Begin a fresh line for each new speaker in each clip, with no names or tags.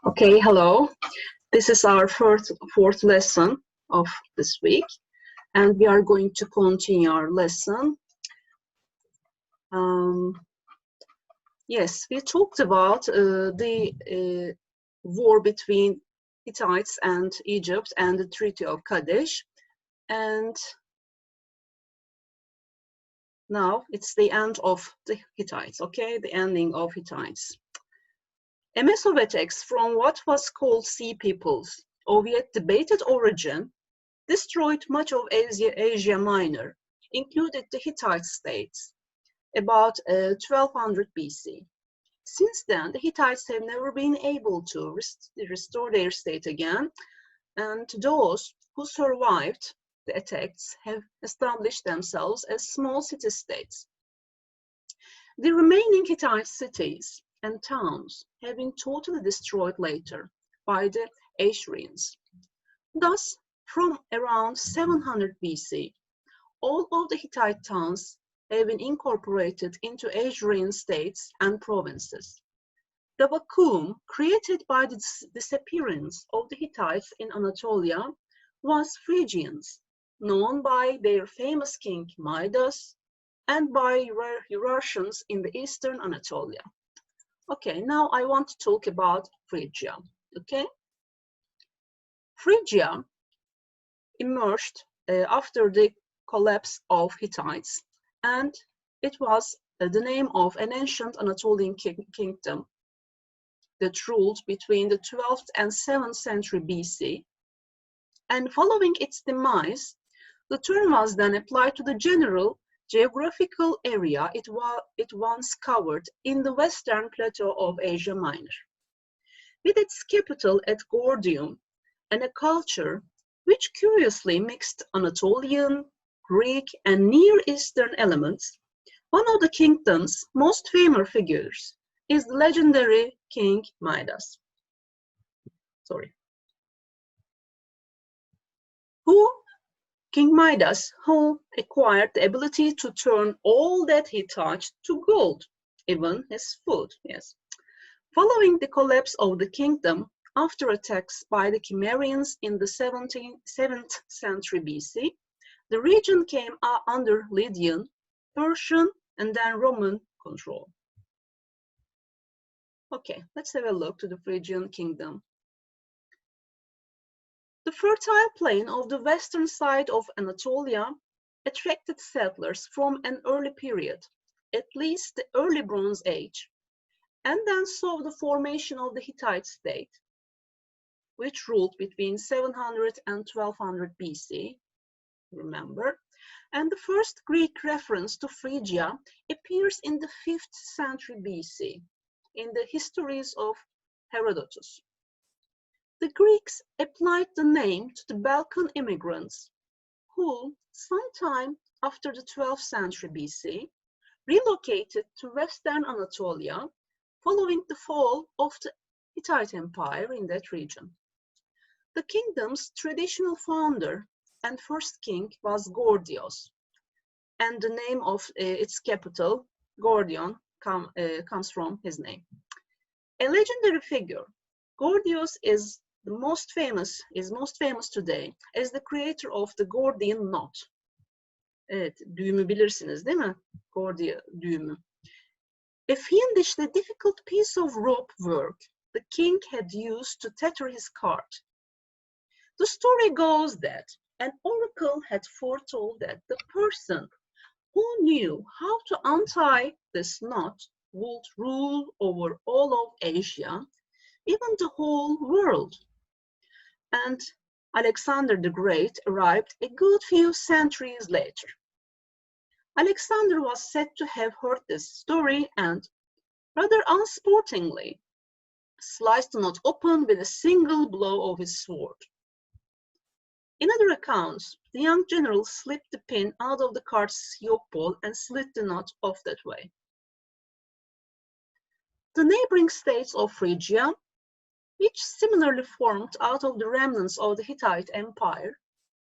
Okay, hello. This is our fourth lesson of this week, and we are going to continue our lesson. Yes, we talked about the war between Hittites and Egypt and the Treaty of Kadesh, and now it's the end of the Hittites, okay? The ending of Hittites. A Mesopotamia from what was called Sea Peoples, of yet debated origin, destroyed much of Asia Minor, included the Hittite states, about 1200 BC. Since then, the Hittites have never been able to restore their state again, and those who survived the attacks have established themselves as small city-states. The remaining Hittite cities and towns have been totally destroyed later by the Assyrians. Thus, from around 700 BC, all of the Hittite towns have been incorporated into Assyrian states and provinces. The vacuum created by the disappearance of the Hittites in Anatolia was Phrygians, known by their famous king Midas, and by Russians in the eastern Anatolia. Okay, now I want to talk about Phrygia, okay? Phrygia emerged after the collapse of Hittites, and it was the name of an ancient Anatolian kingdom that ruled between the 12th and 7th century BC. And following its demise, the term was then applied to the general geographical area it once covered in the western plateau of Asia Minor. With its capital at Gordium and a culture which curiously mixed Anatolian, Greek, and Near Eastern elements, one of the kingdom's most famous figures is the legendary King Midas. King Midas, who acquired the ability to turn all that he touched to gold, even his food, yes. Following the collapse of the kingdom, after attacks by the Cimmerians in the 7th century BC, the region came under Lydian, Persian, and then Roman control. Okay, let's have a look to the Phrygian kingdom. The fertile plain of the western side of Anatolia attracted settlers from an early period, at least the early Bronze Age, and then saw the formation of the Hittite state, which ruled between 700 and 1200 BC, remember, and the first Greek reference to Phrygia appears in the 5th century BC, in the Histories of Herodotus. The Greeks applied the name to the Balkan immigrants who, sometime after the 12th century BC, relocated to western Anatolia following the fall of the Hittite Empire in that region. The kingdom's traditional founder and first king was Gordios, and the name of its capital, Gordion, comes from his name. A legendary figure, Gordios is most famous today as the creator of the Gordian knot. Evet, düğümü bilirsiniz değil mi? Gordian düğümü. A fiendishly difficult piece of rope work the king had used to tether his cart. The story goes that an oracle had foretold that the person who knew how to untie this knot would rule over all of Asia, even the whole world. And Alexander the Great arrived a good few centuries later. Alexander was said to have heard this story and, rather unsportingly, sliced the knot open with a single blow of his sword. In other accounts, the young general slipped the pin out of the cart's yoke pole and slit the knot off that way. The neighboring states of Phrygia, which similarly formed out of the remnants of the Hittite Empire,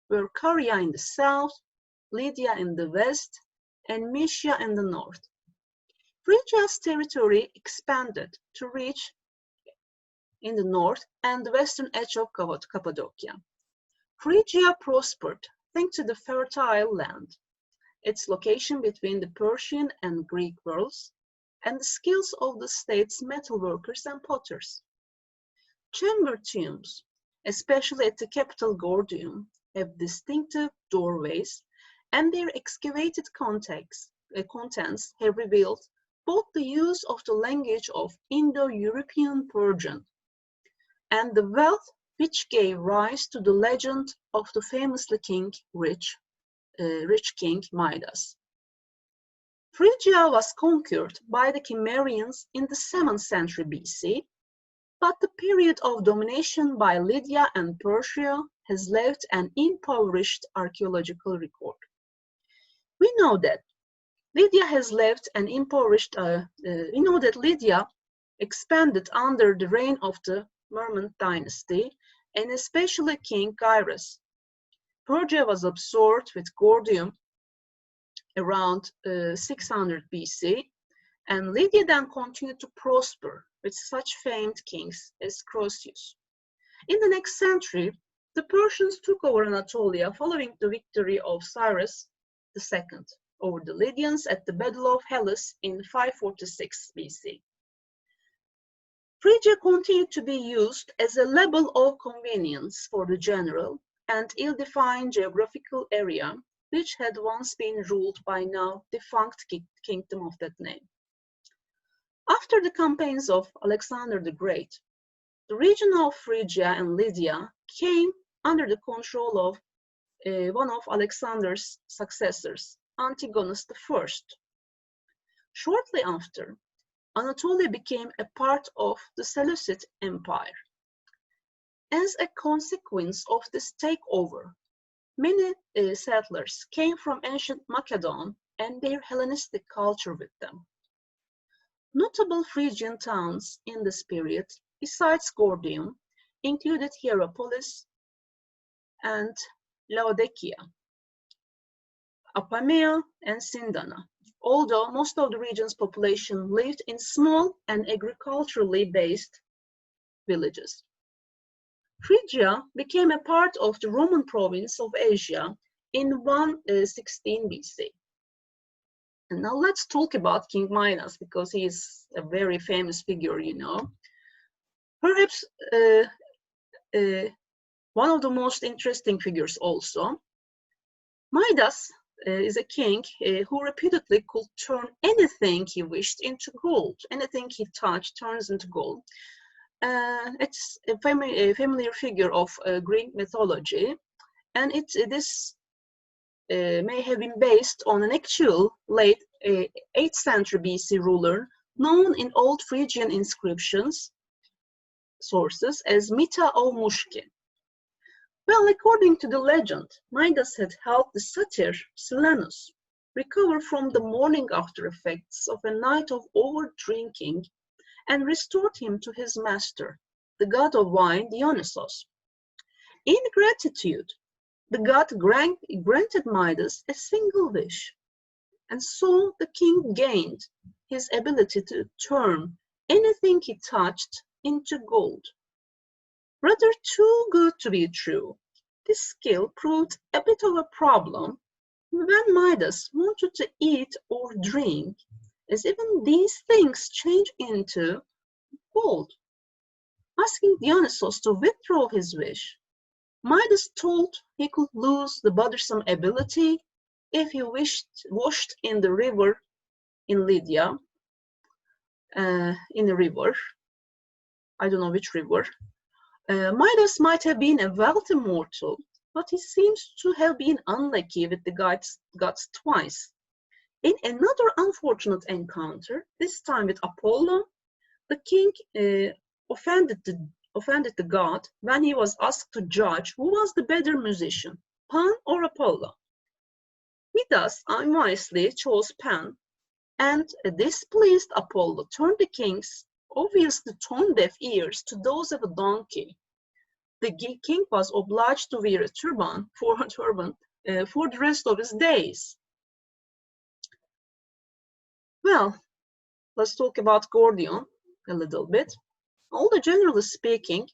were Caria in the south, Lydia in the west, and Mysia in the north. Phrygia's territory expanded to reach in the north and the western edge of Cappadocia. Phrygia prospered thanks to the fertile land, its location between the Persian and Greek worlds, and the skills of the state's metalworkers and potters. Chamber tombs, especially at the capital Gordium, have distinctive doorways, and their excavated contents have revealed both the use of the language of Indo-European Persian and the wealth which gave rise to the legend of the famously rich King Midas. Phrygia was conquered by the Cimmerians in the 7th century BC, but the period of domination by Lydia and Persia has left an impoverished archaeological record. We know that Lydia expanded under the reign of the Merman dynasty, and especially King Cyrus. Persia was absorbed with Gordium around 600 BC, and Lydia then continued to prosper with such famed kings as Croesus. In the next century, the Persians took over Anatolia following the victory of Cyrus II over the Lydians at the Battle of Hellas in 546 BC. Phrygia continued to be used as a label of convenience for the general and ill-defined geographical area which had once been ruled by now defunct kingdom of that name. After the campaigns of Alexander the Great, the region of Phrygia and Lydia came under the control of one of Alexander's successors, Antigonus I. Shortly after, Anatolia became a part of the Seleucid Empire. As a consequence of this takeover, many settlers came from ancient Macedon and their Hellenistic culture with them. Notable Phrygian towns in this period, besides Gordium, included Hierapolis and Laodicea, Apamea, and Sindana, although most of the region's population lived in small and agriculturally based villages. Phrygia became a part of the Roman province of Asia in 116 BC. And now let's talk about King Midas, because he is a very famous figure, you know. Perhaps one of the most interesting figures also. Midas is a king who reputedly could turn anything he wished into gold. Anything he touched turns into gold. It's a familiar figure of Greek mythology, and this may have been based on an actual late 8th century BC ruler known in old Phrygian inscriptions sources as Mita of Mushkin. Well, according to the legend, Midas had helped the satyr Silenus recover from the morning after effects of a night of over-drinking and restored him to his master, the god of wine Dionysos. In gratitude, the god granted Midas a single wish, and so the king gained his ability to turn anything he touched into gold. Rather too good to be true, this skill proved a bit of a problem when Midas wanted to eat or drink, as even these things change into gold. Asking Dionysos to withdraw his wish, Midas told he could lose the bothersome ability if he washed in the river in Lydia, in a river, I don't know which river. Midas might have been a wealthy mortal, but he seems to have been unlucky with the gods twice. In another unfortunate encounter, this time with Apollo, the king offended the god when he was asked to judge who was the better musician, Pan or Apollo. Midas unwisely chose Pan, and a displeased Apollo turned the king's obviously tone-deaf ears to those of a donkey. The king was obliged to wear a turban for the rest of his days. Well, let's talk about Gordium a little bit. Although generally speaking,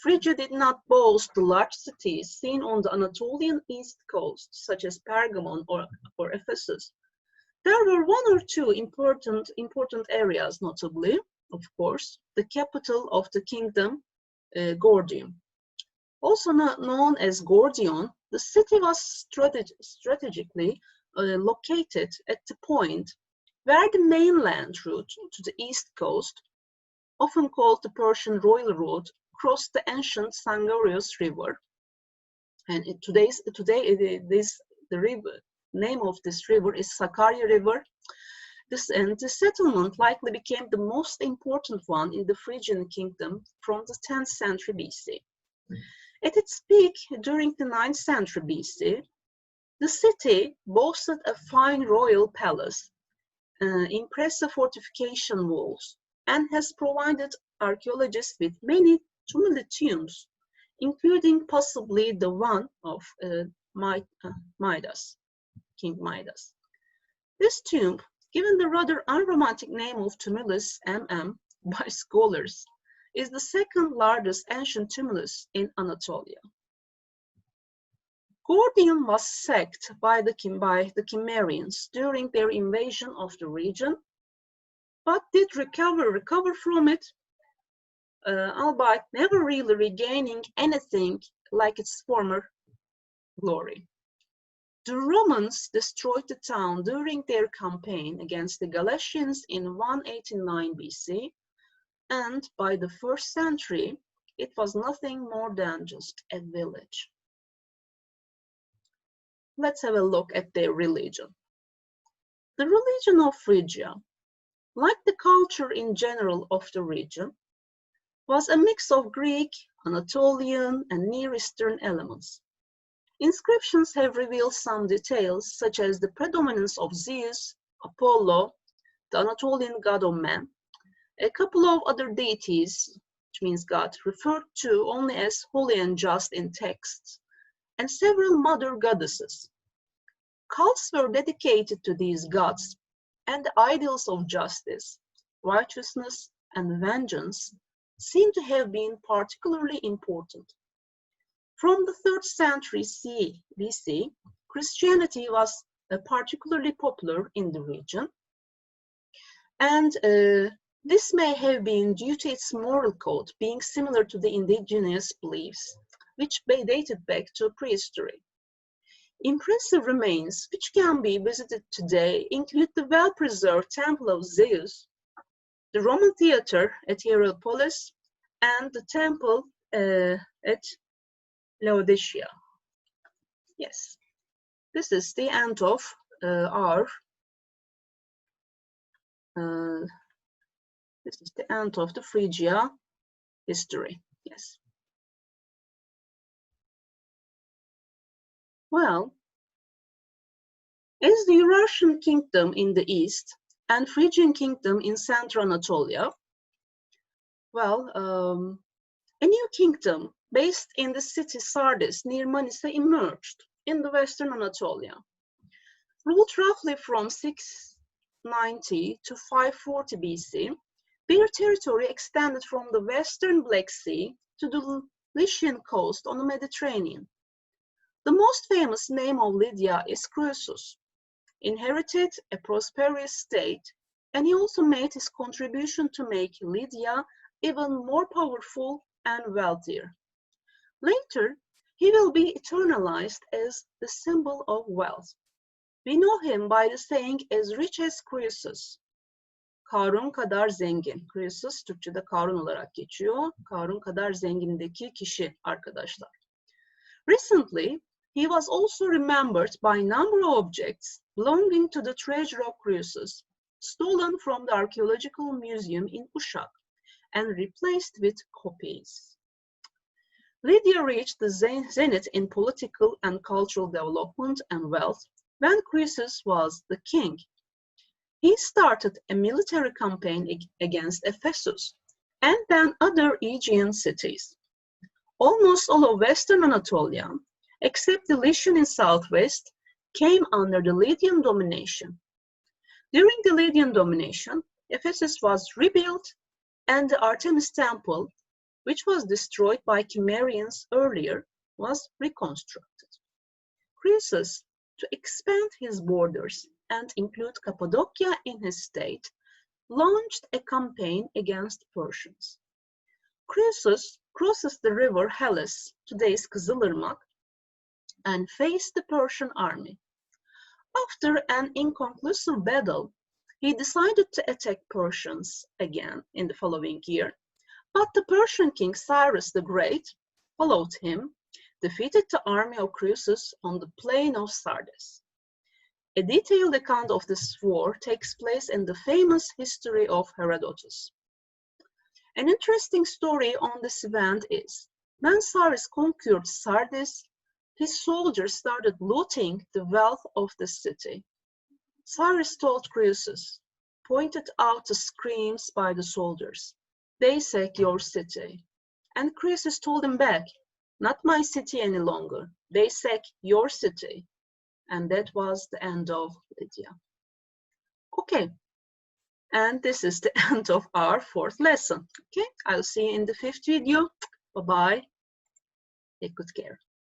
Phrygia did not boast the large cities seen on the Anatolian east coast, such as Pergamon or Ephesus. There were one or two important areas, notably, of course, the capital of the kingdom, Gordium. Also known as Gordion, the city was strategically located at the point where the mainland route to the east coast, often called the Persian Royal Road, crossed the ancient Sangarius River. And the river name of this river is Sakarya River. The settlement likely became the most important one in the Phrygian kingdom from the 10th century BC. At its peak during the 9th century BC, the city boasted a fine royal palace, impressive fortification walls, and has provided archaeologists with many tumuli tombs, including possibly the one of Midas, King Midas. This tomb, given the rather unromantic name of Tumulus MM by scholars, is the second largest ancient tumulus in Anatolia. Gordium was sacked by the Cimmerians during their invasion of the region, but did recover from it, albeit never really regaining anything like its former glory. The Romans destroyed the town during their campaign against the Galatians in 189 BC, and by the 1st century, it was nothing more than just a village. Let's have a look at their religion. The religion of Phrygia, like the culture in general of the region, was a mix of Greek, Anatolian, and Near Eastern elements. Inscriptions have revealed some details, such as the predominance of Zeus, Apollo, the Anatolian god of man, a couple of other deities, which means God, referred to only as holy and just in texts, and several mother goddesses. Cults were dedicated to these gods, and the ideals of justice, righteousness, and vengeance seem to have been particularly important. From the 3rd century BC, Christianity was particularly popular in the region, and this may have been due to its moral code being similar to the indigenous beliefs, which dated back to prehistory. Impressive remains which can be visited today include the well-preserved Temple of Zeus, the Roman theater at Hierapolis, and the temple at Laodicea. Yes, this is the end of this is the end of the Phrygia history. Yes. Well, as the Eurasian kingdom in the east and Phrygian kingdom in central Anatolia, well, a new kingdom based in the city Sardis near Manisa emerged in the western Anatolia. Ruled roughly from 690 to 540 BC, their territory extended from the western Black Sea to the Lycian coast on the Mediterranean. The most famous name of Lydia is Croesus, inherited a prosperous state, and he also made his contribution to make Lydia even more powerful and wealthier. Later, he will be eternalized as the symbol of wealth. We know him by the saying as rich as Croesus. Karun kadar zengin. Croesus Türkçe'de Karun olarak geçiyor. Karun kadar zengindeki kişi arkadaşlar. Recently, he was also remembered by a number of objects belonging to the treasure of Croesus, stolen from the archaeological museum in Uşak and replaced with copies. Lydia reached the zenith in political and cultural development and wealth when Croesus was the king. He started a military campaign against Ephesus and then other Aegean cities. Almost all of Western Anatolia, except the Lycian in southwest, came under the Lydian domination. During the Lydian domination, Ephesus was rebuilt and the Artemis Temple, which was destroyed by Cimmerians earlier, was reconstructed. Croesus, to expand his borders and include Cappadocia in his state, launched a campaign against Persians. Croesus crosses the river Halys, today's Kızılırmak, and faced the Persian army. After an inconclusive battle, he decided to attack Persians again in the following year, but the Persian king Cyrus the Great followed him, defeated the army of Croesus on the plain of Sardes. A detailed account of this war takes place in the famous history of Herodotus. An interesting story on this event is, when Cyrus conquered Sardes, his soldiers started looting the wealth of the city. Cyrus told Croesus, pointed out the screams by the soldiers, "They sack your city." And Croesus told him back, "Not my city any longer, they sack your city." And that was the end of Lydia. Okay, and this is the end of our fourth lesson. Okay, I'll see you in the fifth video. Bye-bye. Take good care.